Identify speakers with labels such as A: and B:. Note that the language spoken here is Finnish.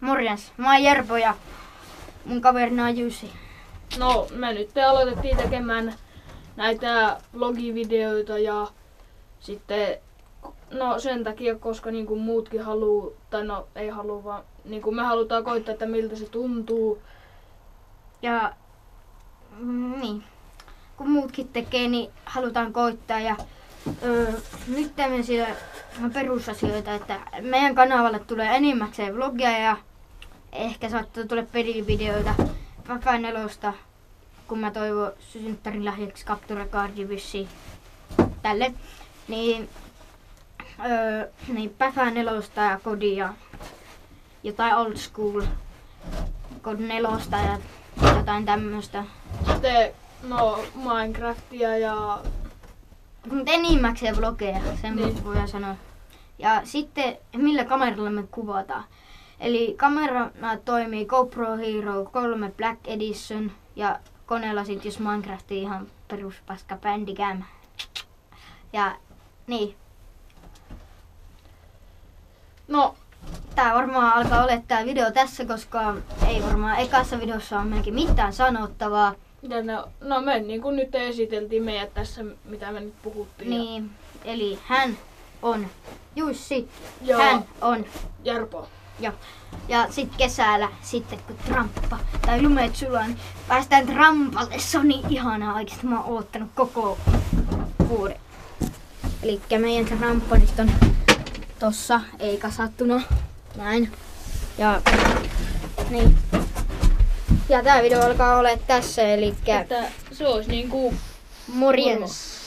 A: Morjens, mä oon Jerpo ja mun kaverina on Jussi.
B: No, me nyt aloitettiin tekemään näitä vlogivideoita ja sitten sen takia, koska niinku muutkin haluu, tai no ei halua, vaan niinku me halutaan koittaa, että miltä se tuntuu.
A: Ja niin, kun muutkin tekee, niin halutaan koittaa ja nyt teemme siellä perusasioita, että meidän kanavalle tulee enimmäkseen vlogia ja ehkä saattaa tulla pelivideoita Päfä 4, kun mä toivon synttärin lahjaksi Capture Cardi vissiin tälle. Niin Päfä 4 ja kodia, jotain old school, kod 4 ja jotain tämmöstä.
B: Sitten Minecraftia ja...
A: Mutta enimmäkseen vlogeja, sen
B: niin
A: voidaan sanoa. Ja sitten millä kameralla me kuvataan. Eli kamerana toimii GoPro Hero 3 Black Edition ja koneella sit jos Minecraft ihan peruspaska Bandicam. Ja niin. No, tää varmaan alkaa olla tää video tässä, koska ei varmaan ekassa videossa ole melkein mitään sanottavaa.
B: Ja me niin kuin nyt esiteltiin meidät tässä, mitä me nyt puhuttiin.
A: Niin, eli hän on Jussi,
B: ja
A: hän on
B: Jerpo.
A: Ja sit kesällä, sitten kun tramppa tai lumeet sulaa, niin päästään trampalle. Se on niin ihanaa oikeesti. Mä oon oottanut koko vuoden. Elikkä meidän tramponit on tossa, ei kasattuna. Näin. Ja niin. Ja tää video alkaa olemaan tässä, elikkä
B: Että se olisi niinku
A: morjens.